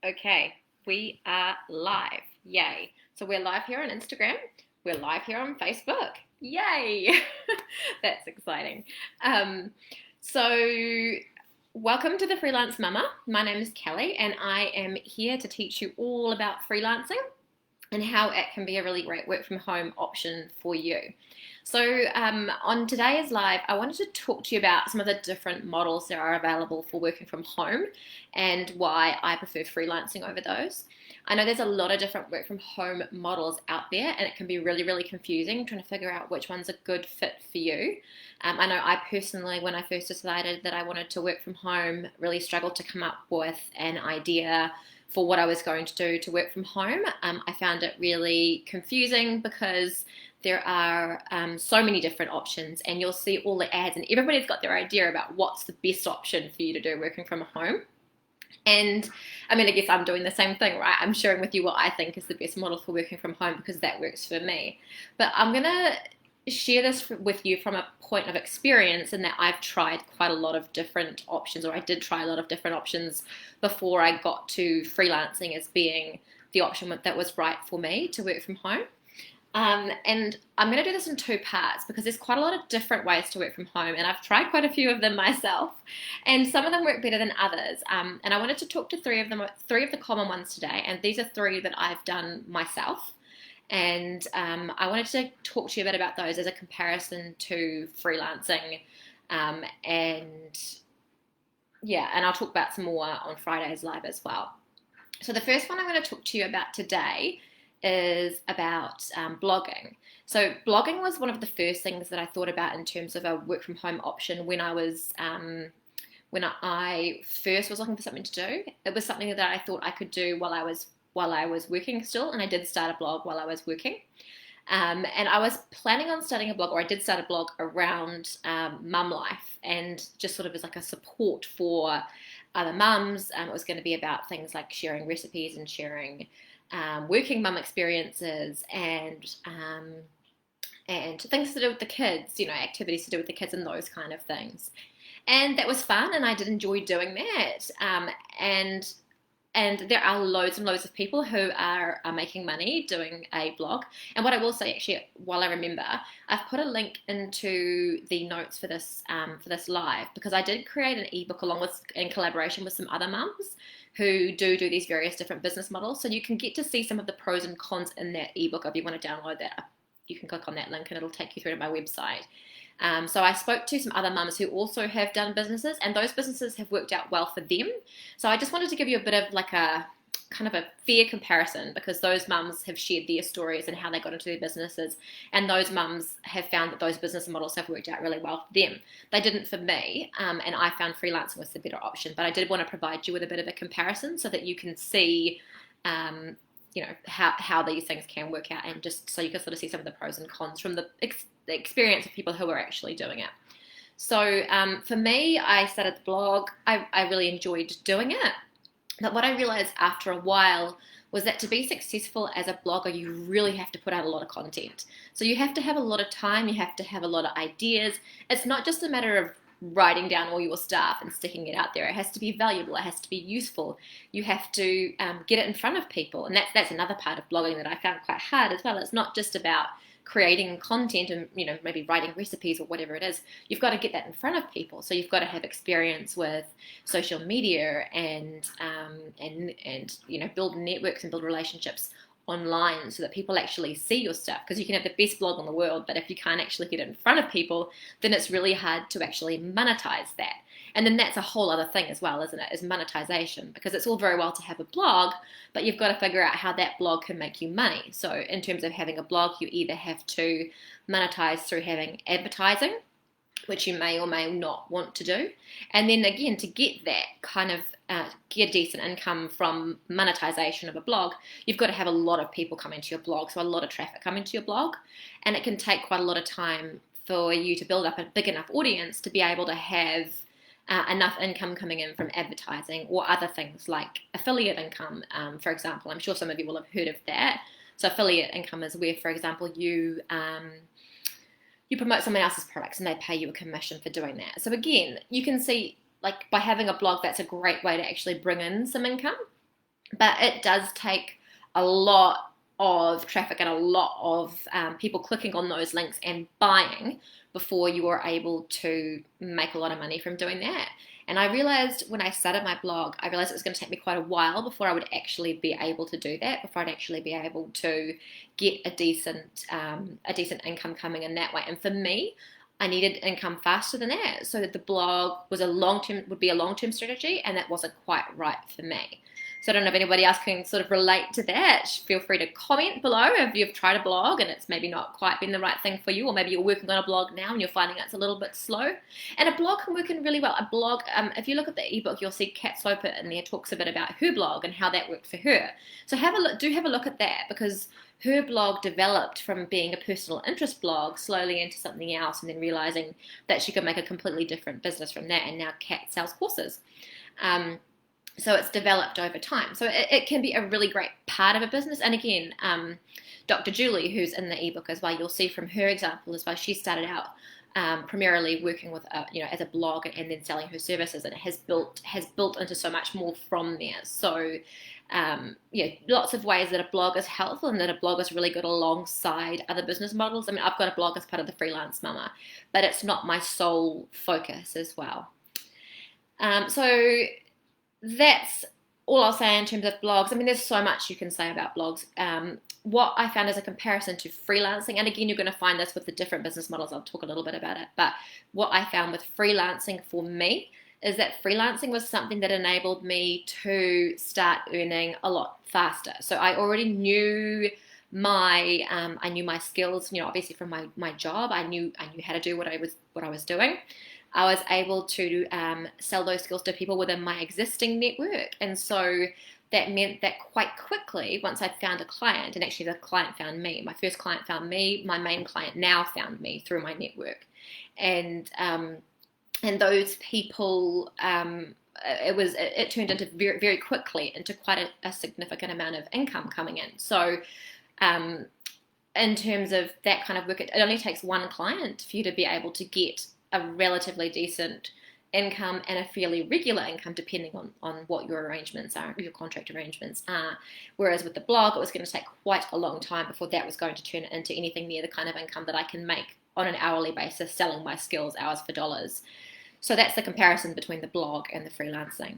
Okay, we are live. Yay. So we're live here on Instagram. We're live here on Facebook. Yay. That's exciting. Um, so welcome to the Freelance Mama. My name is Kelly and I am here to teach you all about freelancing and how it can be a really great work from home option for you. So, on today's live, I wanted to talk to you about some of the different models that are available for working from home and why I prefer freelancing over those. I know there's a lot of different work from home models out there, and it can be really, really confusing trying to figure out which one's a good fit for you. I know I personally, when I first decided that I wanted to work from home, really struggled to come up with an idea for what I was going to do to work from home. I found it really confusing because there are so many different options, and you'll see all the ads and everybody's got their idea about what's the best option for you to do working from home. And I mean, I guess I'm doing the same thing, right? I'm sharing with you what I think is the best model for working from home because that works for me. But I'm going to share this with you from a point of experience in that I've tried quite a lot of different options, or I did try a lot of different options before I got to freelancing as being the option that was right for me to work from home. And I'm going to do this in two parts because there's quite a lot of different ways to work from home, and I've tried quite a few of them myself, and some of them work better than others. And I wanted to talk to three of the common ones today, and these are three that I've done myself. And I wanted to talk to you a bit about those as a comparison to freelancing, and yeah, and I'll talk about some more on Friday's live as well. So the first one I'm going to talk to you about today is about blogging. So blogging was one of the first things that I thought about in terms of a work from home option when when I first was looking for something to do. It was something that I thought I could do while I was working still, and I did start a blog while I was working. And I was planning on starting a blog, or I did start a blog around mum life, and just sort of as like a support for other mums. It was going to be about things like sharing recipes and sharing working mum experiences and things to do with the kids, activities to do with the kids and those kind of things. And that was fun, and I did enjoy doing that. And there are loads and loads of people who are making money doing a blog. And what I will say, actually, while I remember, I've put a link into the notes for this live, because I did create an ebook in collaboration with some other mums who do these various different business models. So you can get to see some of the pros and cons in that ebook. If you want to download that, you can click on that link and it'll take you through to my website. So I spoke to some other mums who also have done businesses, and those businesses have worked out well for them. So I just wanted to give you a bit of like a kind of a fair comparison, because those mums have shared their stories and how they got into their businesses, and those mums have found that those business models have worked out really well for them. They didn't for me, and I found freelancing was the better option, but I did want to provide you with a bit of a comparison so that you can see how these things can work out, and just so you can sort of see some of the pros and cons from the experience of people who are actually doing it. So for me, I started the blog. I really enjoyed doing it. But what I realized after a while was that to be successful as a blogger, you really have to put out a lot of content. So you have to have a lot of time, you have to have a lot of ideas. It's not just a matter of writing down all your stuff and sticking it out there. It has to be valuable, it has to be useful. You have to get it in front of people. And that's another part of blogging that I found quite hard as well. It's not just about creating content and maybe writing recipes or whatever it is. You've got to get that in front of people. So you've got to have experience with social media and build networks and build relationships online so that people actually see your stuff, because you can have the best blog in the world, but if you can't actually get it in front of people, then it's really hard to actually monetize that. And then that's a whole other thing as well, isn't it, is monetization, because it's all very well to have a blog, but you've got to figure out how that blog can make you money. So in terms of having a blog, you either have to monetize through having advertising, which you may or may not want to do. And then again, to get that kind of get decent income from monetization of a blog, you've got to have a lot of people coming to your blog, so a lot of traffic coming to your blog. And it can take quite a lot of time for you to build up a big enough audience to be able to have enough income coming in from advertising or other things like affiliate income, for example. I'm sure some of you will have heard of that. So affiliate income is where, for example, you promote someone else's products and they pay you a commission for doing that. So again, you can see, like, by having a blog, that's a great way to actually bring in some income. But it does take a lot of traffic and a lot of people clicking on those links and buying before you are able to make a lot of money from doing that. And I realized when I started my blog, I realized it was going to take me quite a while before I would actually be able to do that, before I'd actually be able to get a decent income coming in that way. And for me, I needed income faster than that, so that the blog was would be a long-term strategy, and that wasn't quite right for me. So I don't know if anybody else can sort of relate to that. Feel free to comment below if you've tried a blog and it's maybe not quite been the right thing for you, or maybe you're working on a blog now and you're finding it's a little bit slow. And a blog can work in really well. A blog, if you look at the ebook, you'll see Kat Sloper in there talks a bit about her blog and how that worked for her. So have a look at that, because her blog developed from being a personal interest blog slowly into something else, and then realizing that she could make a completely different business from that. And now Kat sells courses. So it's developed over time. So it can be a really great part of a business. And again, Dr. Julie, who's in the ebook as well, you'll see from her example as well, she started out primarily working with, as a blog and then selling her services, and it has built into so much more from there. So lots of ways that a blog is helpful and that a blog is really good alongside other business models. I mean, I've got a blog as part of the Freelance Mama, but it's not my sole focus as well. So that's all I'll say in terms of blogs. I mean, there's so much you can say about blogs. What I found as a comparison to freelancing, and again, you're going to find this with the different business models. I'll talk a little bit about it. But what I found with freelancing for me is that freelancing was something that enabled me to start earning a lot faster. So I already knew my skills, obviously from my job. I knew how to do what I was doing. I was able to sell those skills to people within my existing network. And so that meant that quite quickly, once I'd found a client, and actually the client found me, my first client found me, my main client now found me through my network. And those people, it turned into very, very quickly into quite a significant amount of income coming in. So in terms of that kind of work, it only takes one client for you to be able to get a relatively decent income and a fairly regular income, depending on what your arrangements are, your contract arrangements are. Whereas with the blog, it was going to take quite a long time before that was going to turn into anything near the kind of income that I can make on an hourly basis selling my skills hours for dollars. So that's the comparison between the blog and the freelancing.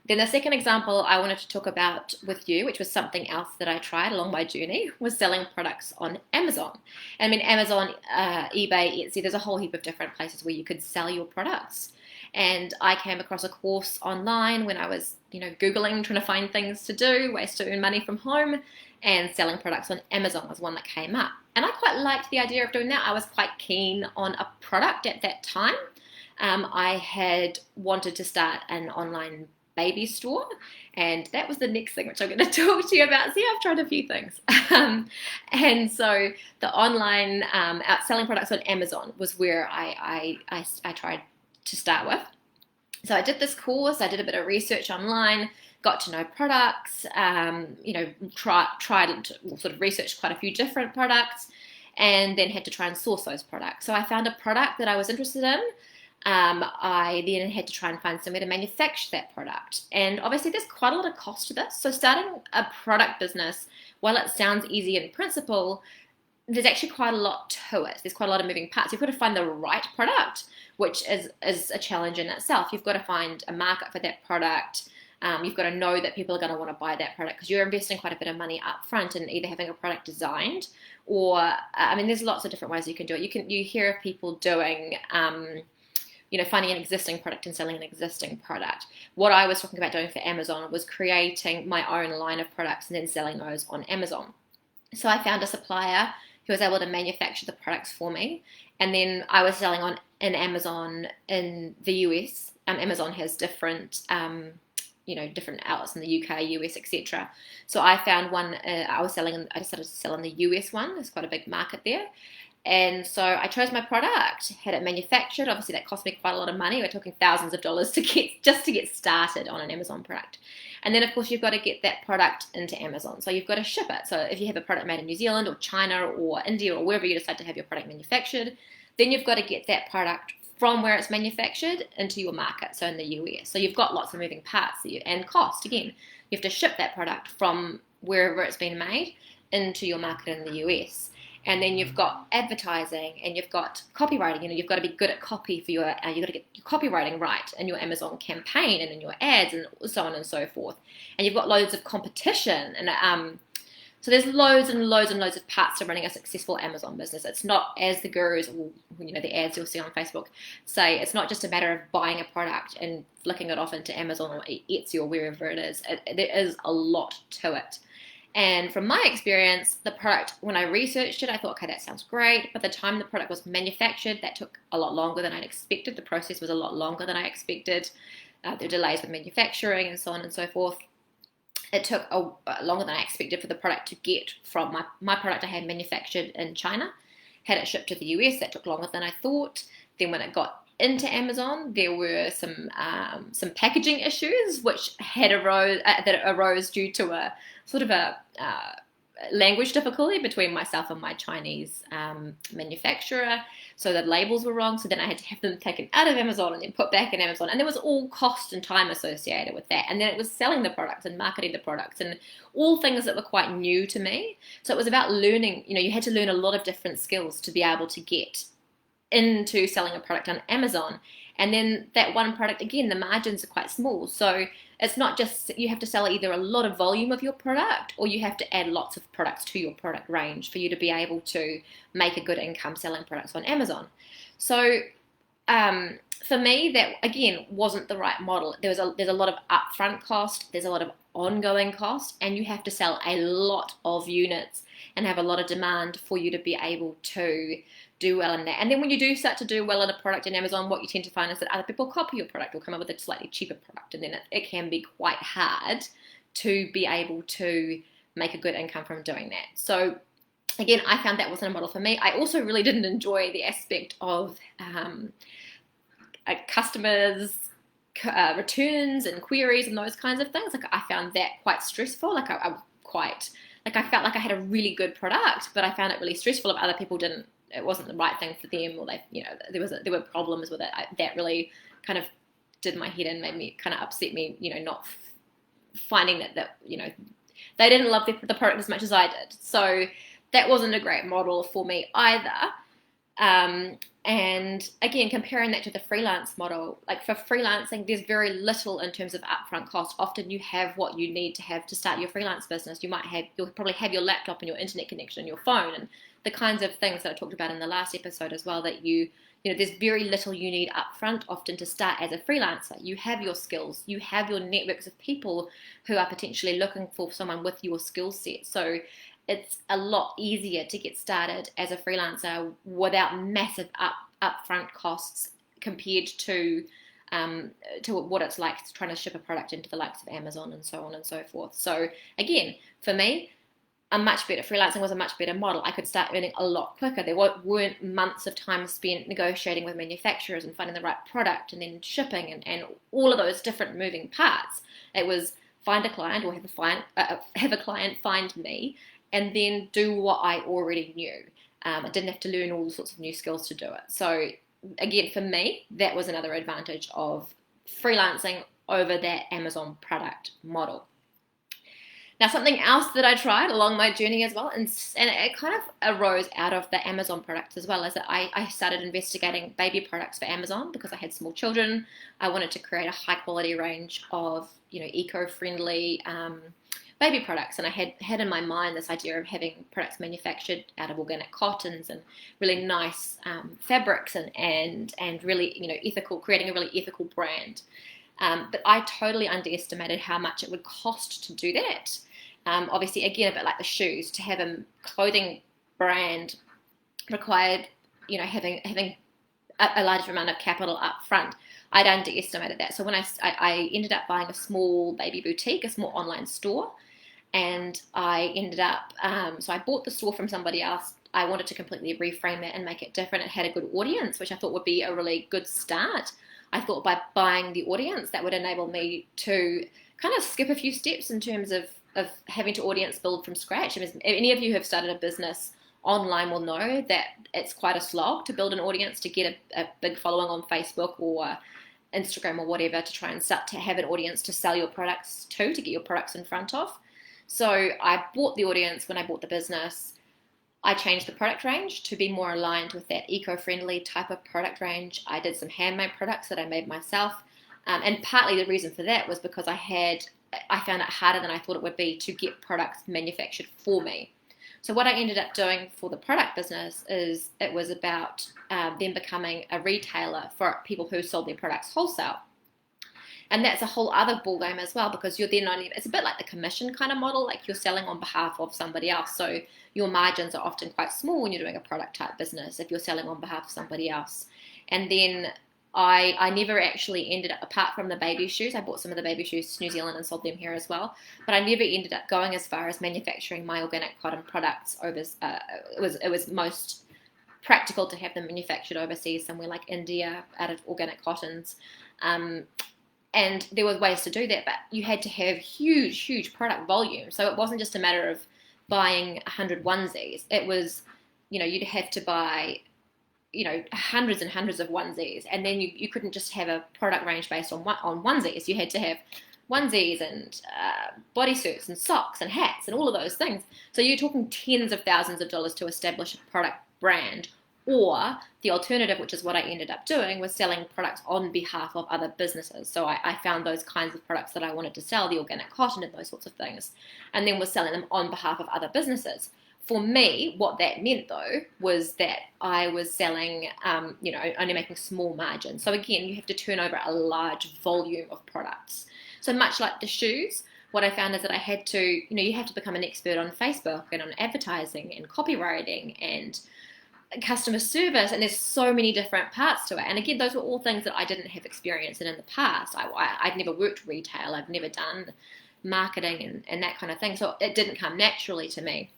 Then the second example I wanted to talk about with you, which was something else that I tried along my journey, was selling products on Amazon. I mean, Amazon, eBay, Etsy, there's a whole heap of different places where you could sell your products. And I came across a course online when I was, Googling, trying to find things to do, ways to earn money from home, and selling products on Amazon was one that came up. And I quite liked the idea of doing that. I was quite keen on a product at that time. I had wanted to start an online baby store, and that was the next thing which I'm going to talk to you about. See, I've tried a few things. And so the online selling products on Amazon was where I tried to start with. So I did this course, I did a bit of research online, got to know products, tried and sort of researched quite a few different products, and then had to try and source those products. So I found a product that I was interested in. I then had to try and find somewhere to manufacture that product. And obviously there's quite a lot of cost to this. So starting a product business, while it sounds easy in principle, there's actually quite a lot to it. There's quite a lot of moving parts. You've got to find the right product, which is a challenge in itself. You've got to find a market for that product. You've got to know that people are going to want to buy that product, because you're investing quite a bit of money up front in either having a product designed or, there's lots of different ways you can do it. You hear of people doing, finding an existing product and selling an existing product. What I was talking about doing for Amazon was creating my own line of products and then selling those on Amazon. So I found a supplier who was able to manufacture the products for me, and then I was selling in Amazon in the US. Amazon has different different outlets in the UK, US, etc. So I found one. I decided to sell in the US one. There's quite a big market there. And so I chose my product, had it manufactured. Obviously that cost me quite a lot of money. We're talking thousands of dollars to get started on an Amazon product. And then of course you've got to get that product into Amazon. So you've got to ship it. So if you have a product made in New Zealand or China or India or wherever you decide to have your product manufactured, then you've got to get that product from where it's manufactured into your market, so in the US. So you've got lots of moving parts and cost. Again, you have to ship that product from wherever it's been made into your market in the US. And then you've got advertising, and you've got copywriting. You've got to be good at copy for you've got to get your copywriting right in your Amazon campaign and in your ads and so on and so forth. And you've got loads of competition, and so there's loads and loads and loads of parts to running a successful Amazon business. It's not, as the gurus, the ads you'll see on Facebook say, it's not just a matter of buying a product and flicking it off into Amazon or Etsy or wherever it is. There is a lot to it. And from my experience, the product, when I researched it, I thought, okay, that sounds great. By the time the product was manufactured, that took a lot longer than I'd expected. The process was a lot longer than I expected. There were delays with manufacturing and so on and so forth. It took longer than I expected for the product to get from my product I had manufactured in China, had it shipped to the US. That took longer than I thought. Then when it got into Amazon, there were some packaging issues which arose due to a sort of a language difficulty between myself and my Chinese manufacturer. So the labels were wrong. So then I had to have them taken out of Amazon and then put back in Amazon. And there was all cost and time associated with that. And then it was selling the products and marketing the products and all things that were quite new to me. So it was about learning, you had to learn a lot of different skills to be able to get into selling a product on Amazon. And then that one product, again, the margins are quite small. So it's not just, you have to sell either a lot of volume of your product, or you have to add lots of products to your product range for you to be able to make a good income selling products on Amazon. So for me, that again wasn't the right model. There's a lot of upfront cost, there's a lot of ongoing cost, and you have to sell a lot of units and have a lot of demand for you to be able to do well in that. And then when you do start to do well in a product in Amazon, what you tend to find is that other people copy your product or come up with a slightly cheaper product, and then it can be quite hard to be able to make a good income from doing that. So again, I found that wasn't a model for me. I also really didn't enjoy the aspect of customers' returns and queries and those kinds of things. Like, I found that quite stressful. I felt like I had a really good product, but I found it really stressful if other people didn't. It wasn't the right thing for them, or there were problems with it. That really kind of did my head in, made me kind of upset me, not finding that they didn't love the product as much as I did. So that wasn't a great model for me either. And again, comparing that to the freelance model, like for freelancing, there's very little in terms of upfront cost. Often you have what you need to have to start your freelance business. You'll probably have your laptop and your internet connection and your phone and the kinds of things that I talked about in the last episode as well, that there's very little you need upfront often to start as a freelancer. You have your skills, you have your networks of people who are potentially looking for someone with your skill set. So it's a lot easier to get started as a freelancer without massive upfront costs compared to what it's like trying to ship a product into the likes of Amazon and so on and so forth. So again, for me, freelancing was a much better model. I could start earning a lot quicker. There weren't months of time spent negotiating with manufacturers and finding the right product and then shipping and all of those different moving parts. It was find a client or have a client find me and then do what I already knew. I didn't have to learn all sorts of new skills to do it. So again, for me, that was another advantage of freelancing over that Amazon product model. Now, something else that I tried along my journey as well, and it kind of arose out of the Amazon products as well, is that I started investigating baby products for Amazon because I had small children. I wanted to create a high quality range of, eco-friendly baby products, and I had in my mind this idea of having products manufactured out of organic cottons and really nice fabrics and really, ethical, creating a really ethical brand. But I totally underestimated how much it would cost to do that. Obviously, again, a bit like the shoes, to have a clothing brand required, having a large amount of capital up front. I'd underestimated that. So when I ended up buying a small baby boutique, a small online store, and I ended up, so I bought the store from somebody else. I wanted to completely reframe it and make it different. It had a good audience, which I thought would be a really good start. I thought by buying the audience, that would enable me to kind of skip a few steps in terms of having to audience build from scratch. If any of you have started a business online will know that it's quite a slog to build an audience, to get a big following on Facebook or Instagram or whatever, to try and start to have an audience to sell your products to get your products in front of. So I bought the audience when I bought the business. I changed the product range to be more aligned with that eco-friendly type of product range. I did some handmade products that I made myself. And partly the reason for that was because I found it harder than I thought it would be to get products manufactured for me. So what I ended up doing for the product business is it was about them becoming a retailer for people who sold their products wholesale. And that's a whole other ballgame as well, because you're then only, it's a bit like the commission kind of model, like you're selling on behalf of somebody else. So your margins are often quite small when you're doing a product type business if you're selling on behalf of somebody else. And then I never actually ended up, apart from the baby shoes, I bought some of the baby shoes to New Zealand and sold them here as well, but I never ended up going as far as manufacturing my organic cotton products over. It was most practical to have them manufactured overseas, somewhere like India, out of organic cottons. And there were ways to do that, but you had to have huge product volume. So it wasn't just a matter of buying 100 onesies. It was, you'd have to buy, hundreds and hundreds of onesies. And then you couldn't just have a product range based on onesies. You had to have onesies and bodysuits and socks and hats and all of those things. So you're talking tens of thousands of dollars to establish a product brand. Or the alternative, which is what I ended up doing, was selling products on behalf of other businesses. So I found those kinds of products that I wanted to sell, the organic cotton and those sorts of things, and then was selling them on behalf of other businesses. For me, what that meant, though, was that I was selling, only making small margins. So again, you have to turn over a large volume of products. So much like the shoes, what I found is that I had to, you have to become an expert on Facebook and on advertising and copywriting and customer service, and there's so many different parts to it. And again, those were all things that I didn't have experience in the past. I'd never worked retail, I've never done marketing and that kind of thing, so it didn't come naturally to me.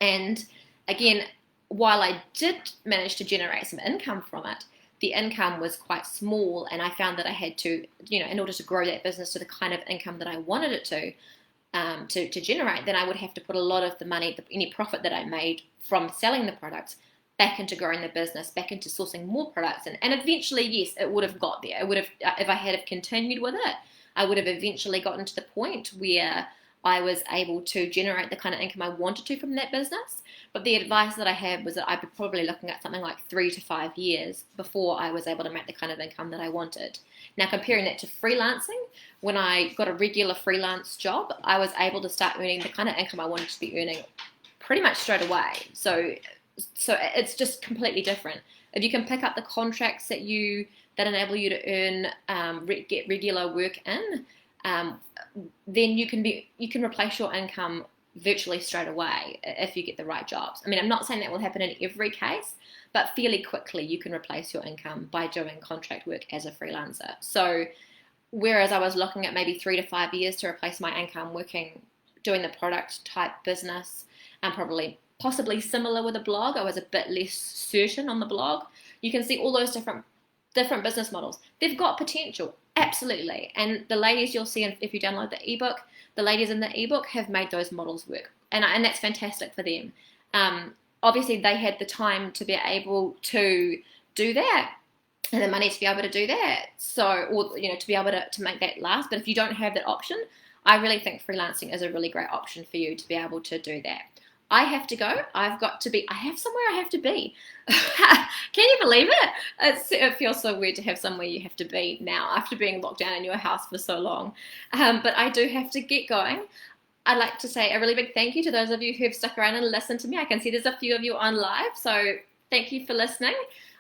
And again, while I did manage to generate some income from it, the income was quite small, and I found that I had to, in order to grow that business to the kind of income that I wanted it to generate, then I would have to put a lot of the money, any profit that I made from selling the products, back into growing the business, back into sourcing more products. And eventually, yes, it would have got there. It would have, if I had continued with it, I would have eventually gotten to the point where I was able to generate the kind of income I wanted to from that business. But the advice that I had was that I'd be probably looking at something like 3 to 5 years before I was able to make the kind of income that I wanted. Now, comparing that to freelancing, when I got a regular freelance job, I was able to start earning the kind of income I wanted to be earning pretty much straight away. So it's just completely different. If you can pick up the contracts that enable you to earn, get regular work in, then you can replace your income virtually straight away if you get the right jobs. I mean, I'm not saying that will happen in every case, but fairly quickly you can replace your income by doing contract work as a freelancer. So whereas I was looking at maybe 3 to 5 years to replace my income doing the product type business, and possibly similar with a blog, I was a bit less certain on the blog. You can see all those different business models. They've got potential, absolutely. And the ladies you'll see if you download the ebook, the ladies in the ebook have made those models work, and that's fantastic for them. Obviously, they had the time to be able to do that, and the money to be able to do that. To be able to make that last. But if you don't have that option, I really think freelancing is a really great option for you to be able to do that. I have to go. I have somewhere I have to be. Can you believe it? It feels so weird to have somewhere you have to be now after being locked down in your house for so long. But I do have to get going. I'd like to say a really big thank you to those of you who've stuck around and listened to me. I can see there's a few of you on live, so thank you for listening.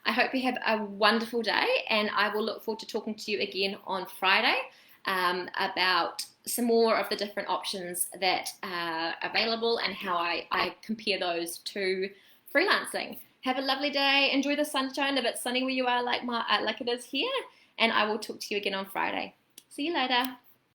I hope you have a wonderful day, and I will look forward to talking to you again on Friday about some more of the different options that are available and how I compare those to freelancing. Have a lovely day. Enjoy the sunshine if it's sunny where you are like it is here. And I will talk to you again on Friday. See you later.